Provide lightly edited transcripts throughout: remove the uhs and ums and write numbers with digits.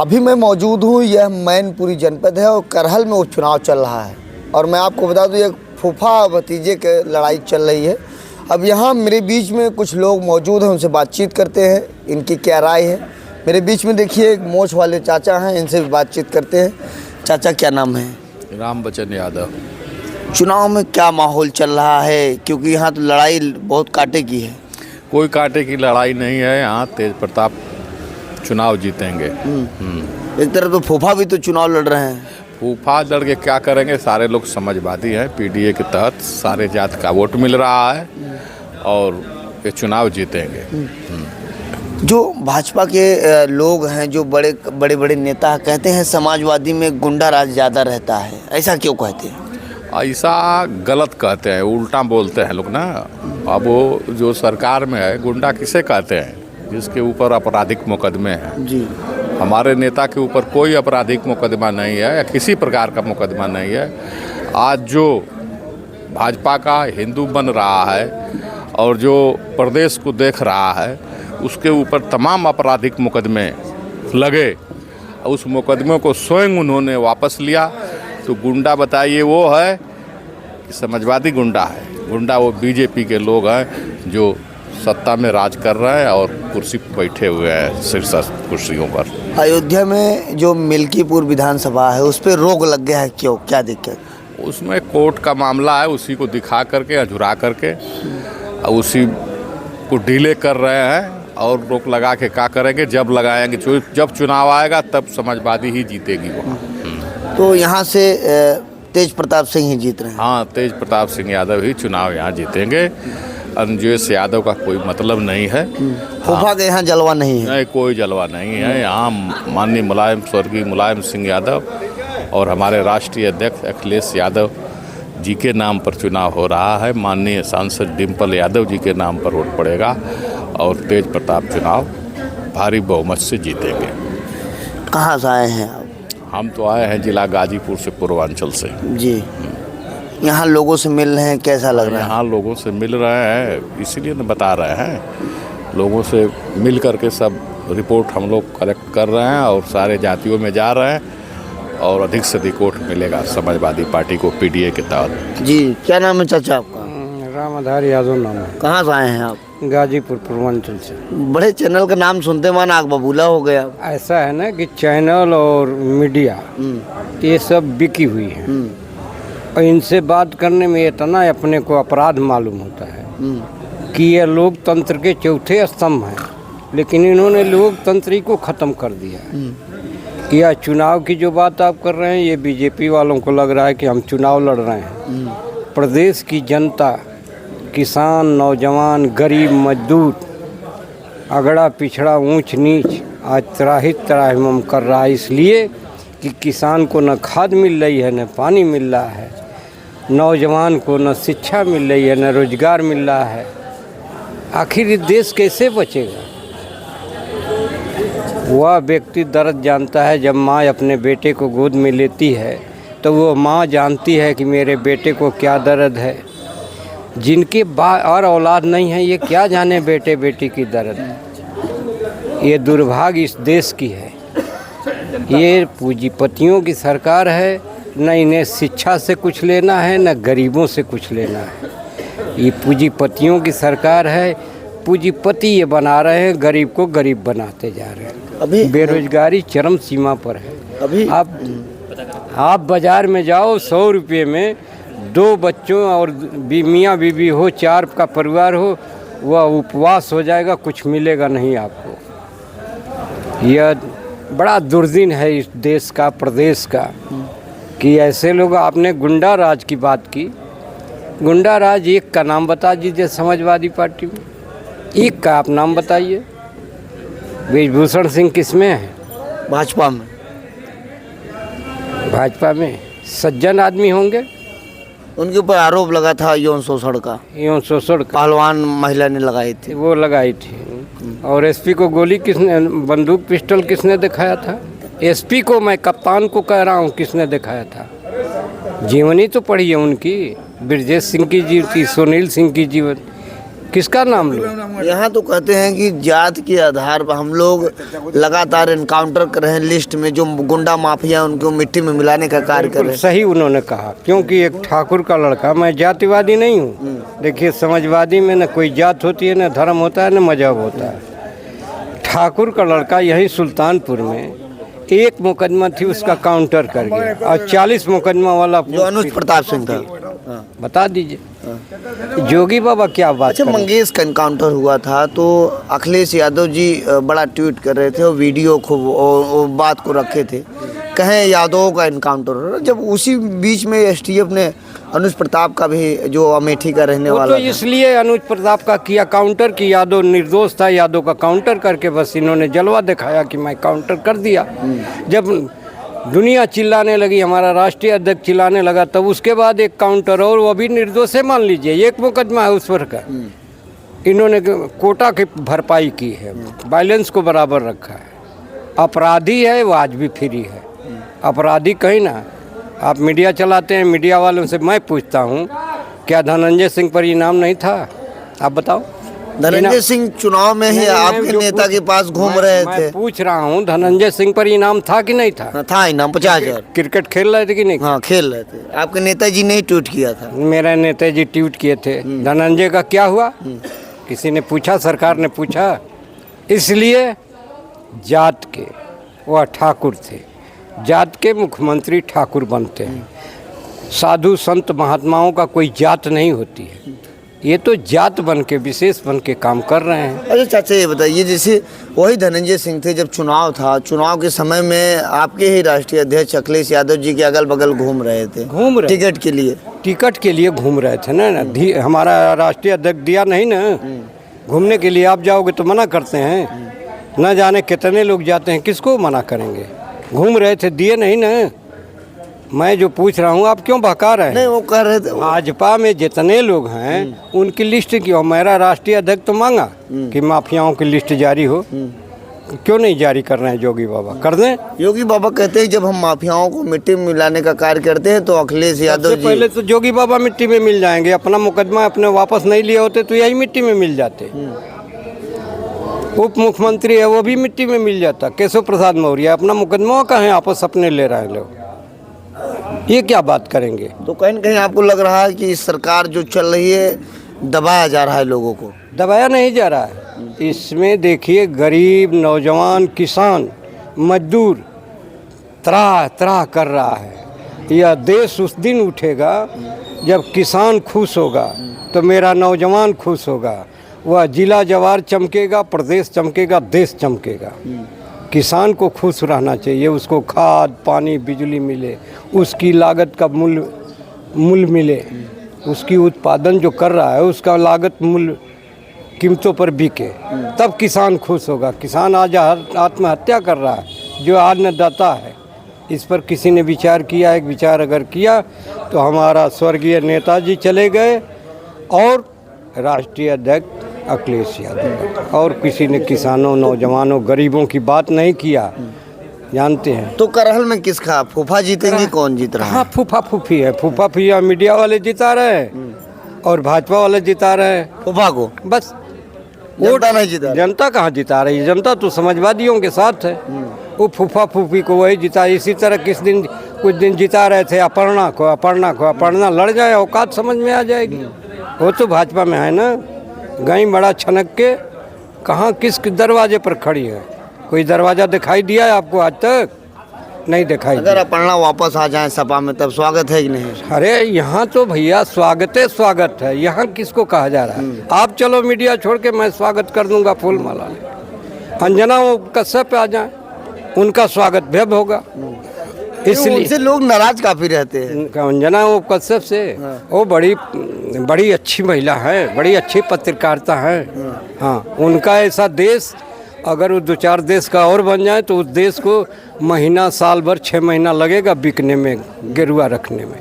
अभी मैं मौजूद हूँ, यह मैनपुरी जनपद है और करहल में उपचुनाव चल रहा है। और मैं आपको बता दूँ, एक फूफा भतीजे के लड़ाई चल रही है। अब यहाँ मेरे बीच में कुछ लोग मौजूद हैं, उनसे बातचीत करते हैं, इनकी क्या राय है। मेरे बीच में देखिए एक मोछ वाले चाचा हैं, इनसे भी बातचीत करते हैं। चाचा क्या नाम है? राम बच्चन यादव। चुनाव में क्या माहौल चल रहा है, क्योंकि यहाँ तो लड़ाई बहुत कांटे की है। कोई कांटे की लड़ाई नहीं है, यहाँ तेज प्रताप चुनाव जीतेंगे। एक तरफ तो फूफा भी तो चुनाव लड़ रहे हैं। फूफा लड़ के क्या करेंगे, सारे लोग समाजवादी हैं, पीडीए के तहत सारे जात का वोट मिल रहा है और ये चुनाव जीतेंगे। जो भाजपा के लोग हैं, जो बड़े बड़े नेता कहते हैं समाजवादी में गुंडा राज ज़्यादा रहता है, ऐसा क्यों कहते हैं? ऐसा गलत कहते हैं, उल्टा बोलते हैं लोग ना। अब वो जो सरकार में है, गुंडा किसे कहते हैं? जिसके ऊपर आपराधिक मुकदमे हैं। जी, हमारे नेता के ऊपर कोई आपराधिक मुकदमा नहीं है या किसी प्रकार का मुकदमा नहीं है। आज जो भाजपा का हिंदू बन रहा है और जो प्रदेश को देख रहा है, उसके ऊपर तमाम आपराधिक मुकदमे लगे। उस मुकदमे को स्वयं उन्होंने वापस लिया। तो गुंडा बताइए वो है कि समाजवादी गुंडा है? गुंडा वो बीजेपी के लोग हैं जो सत्ता में राज कर रहे हैं और कुर्सी पर बैठे हुए हैं, शीर्ष कुर्सियों पर। अयोध्या में जो मिल्कीपुर विधानसभा है, उस पर रोक लग गया है, क्यों, क्या दिक्कत? उसमें कोर्ट का मामला है, उसी को दिखा करके, अझुरा करके उसी को डिले कर रहे हैं। और रोक लगा के क्या करेंगे? जब लगाएंगे, जब चुनाव आएगा तब समाजवादी ही जीतेगी वहाँ। तो यहाँ से तेज प्रताप सिंह ही जीत रहे हैं? हाँ, तेज प्रताप सिंह यादव ही चुनाव यहाँ जीतेंगे। अंजुएस यादव का कोई मतलब नहीं है। फूफा के यहाँ जलवा नहीं है? नहीं, कोई जलवा नहीं है। यहाँ माननीय स्वर्गीय मुलायम सिंह यादव और हमारे राष्ट्रीय अध्यक्ष अखिलेश यादव जी के नाम पर चुनाव हो रहा है। माननीय सांसद डिम्पल यादव जी के नाम पर वोट पड़ेगा और तेज प्रताप चुनाव भारी बहुमत से जीतेंगे। कहाँ से आए हैं आप? हम तो आए हैं जिला गाजीपुर से, पूर्वांचल से। जी, यहाँ लोगों से मिल रहे हैं, कैसा लग रहा है? यहाँ लोगों से मिल रहे हैं, इसीलिए न बता रहे हैं। लोगों से मिल करके सब रिपोर्ट हम लोग कलेक्ट कर रहे हैं और सारे जातियों में जा रहे हैं और अधिक से अधिक वोट मिलेगा समाजवादी पार्टी को, पीडीए के तहत। जी, क्या नाम है चाचा आपका? रामाधार यादव नाम है। कहाँ से आए हैं आप? गाजीपुर पूर्वांचल से। बड़े चैनल का नाम सुनते मन आग बबूला हो गया। ऐसा है ना कि चैनल और मीडिया ये सब बिकी हुई है और इनसे बात करने में इतना अपने को अपराध मालूम होता है कि ये लोकतंत्र के चौथे स्तंभ हैं, लेकिन इन्होंने लोकतंत्र को ख़त्म कर दिया। यह चुनाव की जो बात आप कर रहे हैं, ये बीजेपी वालों को लग रहा है कि हम चुनाव लड़ रहे हैं। प्रदेश की जनता, किसान, नौजवान, गरीब, मजदूर, अगड़ा पिछड़ा, ऊंच नीच आज त्राहिमाम कर रहा है, इसलिए कि किसान को न खाद मिल रही है, न पानी मिल रहा है, नौजवान को न शिक्षा मिल रही है, न रोजगार मिल रहा है। आखिर ये देश कैसे बचेगा? वह व्यक्ति दर्द जानता है जब माँ अपने बेटे को गोद में लेती है, तो वो माँ जानती है कि मेरे बेटे को क्या दर्द है। जिनके और औलाद नहीं है, ये क्या जाने बेटे बेटी की दर्द। ये दुर्भाग्य इस देश की है। ये पूंजीपतियों की सरकार है, न इन्हें शिक्षा से कुछ लेना है, न गरीबों से कुछ लेना है। ये पूंजीपतियों की सरकार है। पूंजीपति ये बना रहे हैं, गरीब को गरीब बनाते जा रहे हैं। अभी बेरोजगारी चरम सीमा पर है। अभी आप बाज़ार में जाओ, 100 रुपये में 2 बच्चों और मियाँ बीवी हो, 4 का परिवार हो, वह उपवास हो जाएगा, कुछ मिलेगा नहीं आपको। यह बड़ा दुर्दिन है इस देश का, प्रदेश का, कि ऐसे लोग। आपने गुंडा राज की बात की। गुंडा राज एक का नाम बता दीजिए समाजवादी पार्टी में, एक का आप नाम बताइए। ब्रिजभूषण सिंह किस में है? भाजपा में। भाजपा में सज्जन आदमी होंगे। उनके ऊपर आरोप लगा था यौन शोषण का। पहलवान महिला ने लगाई थी। वो लगाई थी। और एसपी को गोली किसने, बंदूक पिस्टल किसने दिखाया था? एसपी को, मैं कप्तान को कह रहा हूँ, किसने दिखाया था? जीवनी तो पढ़ी है उनकी, ब्रजेश सिंह की जीवनी, सुनील सिंह की जीवन। किसका नाम लो? यहाँ तो कहते हैं कि जात के आधार पर हम लोग लगातार इनकाउंटर कर रहे हैं, लिस्ट में जो गुंडा माफिया उनको मिट्टी में मिलाने का कार्य कर रहे हैं। सही उन्होंने कहा, क्योंकि एक ठाकुर का लड़का, मैं जातिवादी नहीं हूँ। देखिए, समाजवादी में न कोई जात होती है, न धर्म होता है, न मजहब होता है। ठाकुर का लड़का यही सुल्तानपुर में एक मुकदमा थी, उसका काउंटर कर गया, और 40 मुकदमा वाला जो अनुज प्रताप सिंह था। बता दीजिए जोगी बाबा क्या बात अच्छा, करें? मंगेश का इनकाउंटर हुआ था तो अखिलेश यादव जी बड़ा ट्वीट कर रहे थे और वीडियो को बात को रखे थे, कहें यादव का इनकाउंटर हो रहा, जब उसी बीच में एसटीएफ ने अनुज प्रताप का भी, जो अमेठी का रहने वो वाला तो था। इसलिए अनुज प्रताप का किया काउंटर कि यादव निर्दोष था, यादव का काउंटर करके बस इन्होंने जलवा दिखाया कि मैं काउंटर कर दिया। जब दुनिया चिल्लाने लगी, हमारा राष्ट्रीय अध्यक्ष चिल्लाने लगा, तब उसके बाद एक काउंटर, और वो भी निर्दोष है, मान लीजिए एक मुकदमा है उस पर का, इन्होंने कोटा की भरपाई की है, बैलेंस को बराबर रखा है। अपराधी है वो आज भी फ्री है, अपराधी कहीं ना। आप मीडिया चलाते हैं, मीडिया वालों से मैं पूछता हूँ, क्या धनंजय सिंह पर इनाम नहीं था? आप बताओ। धनंजय सिंह चुनाव में ही आपके नेता के पास घूम रहे थे। मैं पूछ रहा हूँ, धनंजय सिंह पर इनाम था कि नहीं था? था इनाम 50,000। क्रिकेट खेल रहे थे कि नहीं? हाँ, खेल रहे थे। आपके नेताजी ने ट्वीट किया था। मेरे नेताजी ट्वीट किए थे। धनंजय का क्या हुआ? किसी ने पूछा? सरकार ने पूछा? इसलिए जात के वह ठाकुर थे, जात के मुख्यमंत्री ठाकुर बनते हैं। साधु संत महात्माओं का कोई जात नहीं होती है, ये तो जात बन के, विशेष बन के काम कर रहे हैं। अच्छा चाचा, ये बताइए, जैसे वही धनंजय सिंह थे, जब चुनाव था, चुनाव के समय में आपके ही राष्ट्रीय अध्यक्ष अखिलेश यादव जी के अगल बगल घूम रहे थे, टिकट के लिए। टिकट के लिए घूम रहे थे ना, हमारा राष्ट्रीय अध्यक्ष दिया नहीं ना घूमने के लिए। आप जाओगे तो मना करते हैं, न जाने कितने लोग जाते हैं, किसको मना करेंगे? घूम रहे थे, दिए नहीं ना। मैं जो पूछ रहा हूँ, आप क्यों बहका रहे हैं? नहीं, वो कह रहे थे भाजपा में जितने लोग हैं उनकी लिस्ट क्यों? मेरा राष्ट्रीय अध्यक्ष तो मांगा कि माफियाओं की लिस्ट जारी हो, क्यों नहीं जारी कर रहे हैं योगी बाबा? कर दें। योगी बाबा कहते हैं जब हम माफियाओं को मिट्टी में मिलाने का कार्य करते हैं तो अखिलेश यादव जी पहले तो योगी बाबा मिट्टी में मिल जाएंगे। अपना मुकदमा अपने वापस नहीं लिए होते तो यही मिट्टी में मिल जाते। उप मुख्यमंत्री है, वो भी मिट्टी में मिल जाता। केशव प्रसाद मौर्य अपना मुकदमा कहाँ आपस अपने ले रहे हैं लोग, ये क्या बात करेंगे? तो कहीं न कहीं आपको लग रहा है कि इस सरकार जो चल रही है दबाया जा रहा है लोगों को? दबाया नहीं जा रहा है। इसमें देखिए, गरीब, नौजवान, किसान, मजदूर त्राह त्राह कर रहा है। यह देश उस दिन उठेगा जब किसान खुश होगा तो मेरा नौजवान खुश होगा, वह जिला जवार चमकेगा, प्रदेश चमकेगा, देश चमकेगा। किसान को खुश रहना चाहिए, उसको खाद पानी बिजली मिले, उसकी लागत का मूल्य मिले, उसकी उत्पादन जो कर रहा है उसका लागत मूल्य कीमतों पर बिके, तब किसान खुश होगा। किसान आज आत्महत्या कर रहा है, जो अन्नदाता है। इस पर किसी ने विचार किया? एक विचार अगर किया तो हमारा स्वर्गीय नेताजी चले गए और राष्ट्रीय अध्यक्ष अखिलेश यादव, और किसी ने किसानों, नौजवानों, गरीबों की बात नहीं किया। जानते हैं तो करहल में किसका फूफा जीतेंगे? कौन जीत रहा है? हाँ, फूफा फूफी है। फूफा फूफी मीडिया वाले जिता रहे हैं और भाजपा वाले जिता रहे हैं फूफा को, बस। जनता नहीं जिता। जनता कहाँ जिता रही है? जनता तो समाजवादियों के साथ है। वो फूफा फूफी को वही जिता। इसी तरह कुछ दिन जिता रहे थे अपर्णा को। अपर्णा लड़ जाए, औकात समझ में आ जाएगी। वो तो भाजपा में है ना। गई बड़ा छनक के, कहाँ किस दरवाजे पर खड़ी है? कोई दरवाज़ा दिखाई दिया है आपको आज तक? नहीं दिखाई। अगर अपर्णा वापस आ जाए सपा में तब स्वागत है कि नहीं? अरे यहाँ तो भैया स्वागत है। यहाँ किसको कहा जा रहा है? आप चलो मीडिया छोड़ के, मैं स्वागत कर दूंगा फूल माला ले। अंजना वो कश्यप पे आ जाए, उनका स्वागत भव्य होगा। इसलिए उनसे लोग नाराज काफी रहते हैं। अंजना वो कश्यप से, वो बड़ी अच्छी महिला है, बड़ी अच्छी पत्रकारिता है। हाँ, उनका ऐसा देश, अगर वो 2-4 देश का और बन जाए तो उस देश को महीना, साल भर, 6 महीना लगेगा बिकने में, गेरुआ रखने में।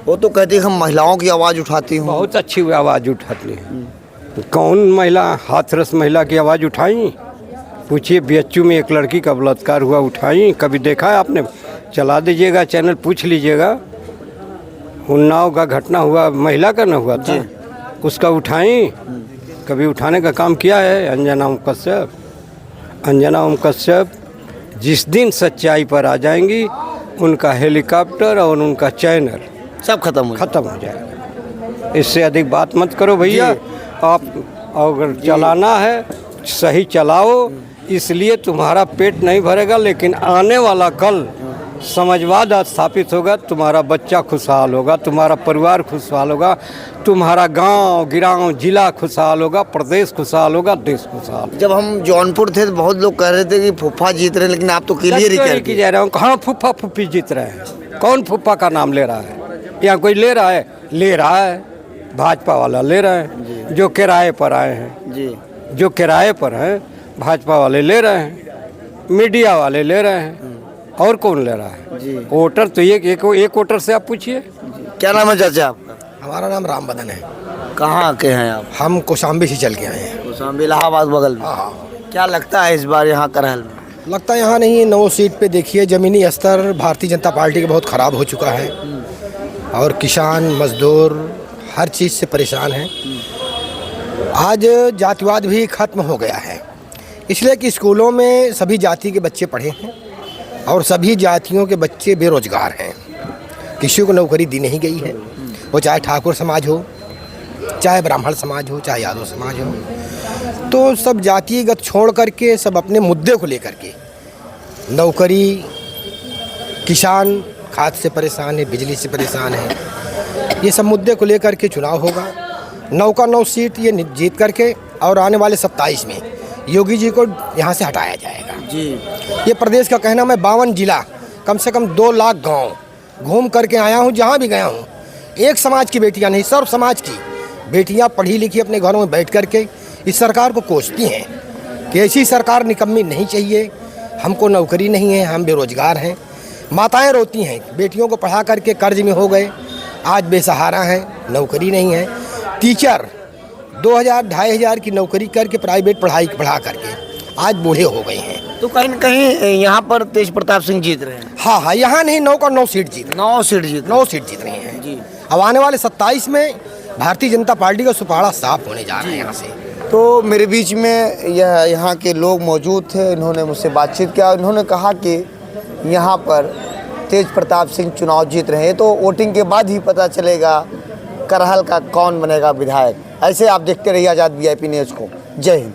वो तो कहती है हम महिलाओं की आवाज़ उठाती हूँ। बहुत अच्छी आवाज़ उठाती है। कौन महिला हाथरस महिला की आवाज़ उठाई? पूछिए, बीएचयू में एक लड़की का बलात्कार हुआ, उठाई? कभी देखा है आपने? चला दीजिएगा चैनल, पूछ लीजिएगा। उन्नाव का घटना हुआ, महिला का न हुआ था, उसका उठाई? कभी उठाने का काम किया है अंजना ओम कश्यप? अंजना ओम कश्यप जिस दिन सच्चाई पर आ जाएंगी, उनका हेलीकॉप्टर और उनका चैनल सब खत्म हो ख़त्म हो जाएगा। इससे अधिक बात मत करो भैया। आप अगर चलाना है सही चलाओ, इसलिए तुम्हारा पेट नहीं भरेगा, लेकिन आने वाला कल समाजवाद स्थापित होगा, तुम्हारा बच्चा खुशहाल होगा, तुम्हारा परिवार खुशहाल होगा, तुम्हारा गांव गिराव जिला खुशहाल होगा, प्रदेश खुशहाल होगा, देश खुशहाल। जब हम जौनपुर थे तो बहुत लोग कह रहे थे कि फूफा जीत रहे हैं, लेकिन आप तो क्लियर ही कह की जा रहा हूँ। कहाँ फूफा फूफी जीत रहे हैं? कौन फूफा का नाम ले रहा है? यहाँ कोई ले रहा है? ले रहा है भाजपा वाला ले रहे हैं, जो किराए पर आए हैं जी, जो किराए पर हैं भाजपा वाले ले रहे हैं, मीडिया वाले ले रहे हैं, और कौन ले रहा है? जी। वोटर तो एक वोटर से आप पूछिए। क्या नाम है चाचा आपका? हमारा नाम राम बदन है। कहाँ के हैं आप? हम कौशाम्बी से चल के आए हैं। कौशाम्बी इलाहाबाद बगल में। हाँ, क्या लगता है इस बार यहाँ करहल में? लगता है यहाँ नहीं, 9 सीट पे देखिए ज़मीनी स्तर भारतीय जनता पार्टी का बहुत ख़राब हो चुका है और किसान मजदूर हर चीज़ से परेशान हैं। आज जातिवाद भी खत्म हो गया है, इसलिए कि स्कूलों में सभी जाति के बच्चे पढ़े हैं और सभी जातियों के बच्चे बेरोजगार हैं। किसी को नौकरी दी नहीं गई है, वो चाहे ठाकुर समाज हो, चाहे ब्राह्मण समाज हो, चाहे यादव समाज हो। तो सब जातिगत छोड़ करके सब अपने मुद्दे को लेकर के, नौकरी, किसान खाद से परेशान है, बिजली से परेशान है, ये सब मुद्दे को लेकर के चुनाव होगा। 9 का 9 सीट ये जीत करके और आने वाले 27 में योगी जी को यहाँ से हटाया जाएगा जी। ये प्रदेश का कहना, मैं 52 जिला कम से कम 2 लाख गांव घूम करके आया हूँ। जहाँ भी गया हूँ, एक समाज की बेटियाँ नहीं, सर्व समाज की बेटियाँ पढ़ी लिखी अपने घरों में बैठ करके इस सरकार को कोसती हैं कि ऐसी सरकार निकम्मी नहीं चाहिए, हमको नौकरी नहीं है, हम बेरोजगार हैं। माताएं रोती हैं, बेटियों को पढ़ा करके कर्ज में हो गए, आज बेसहारा हैं, नौकरी नहीं है। टीचर 2000 2500 की नौकरी करके प्राइवेट पढ़ा करके आज बूढ़े हो गए हैं। तो कहीं न कहीं यहाँ पर तेज प्रताप सिंह जीत रहे हैं। हाँ, यहाँ नहीं, 9 का 9 सीट जीत 9 सीट जीत 9 सीट जीत रहे हैं जी। अब आने वाले 27 में भारतीय जनता पार्टी का सुपाड़ा साफ होने जा रहा है यहाँ से। तो मेरे बीच में यहाँ के लोग मौजूद थे, इन्होंने मुझसे बातचीत किया। इन्होंने कहा कि यहाँ पर तेज प्रताप सिंह चुनाव जीत रहे हैं, तो वोटिंग के बाद ही पता चलेगा करहल का कौन बनेगा विधायक। ऐसे आप देखते रहिए आज़ाद VIP न्यूज़ को। जय हिंद।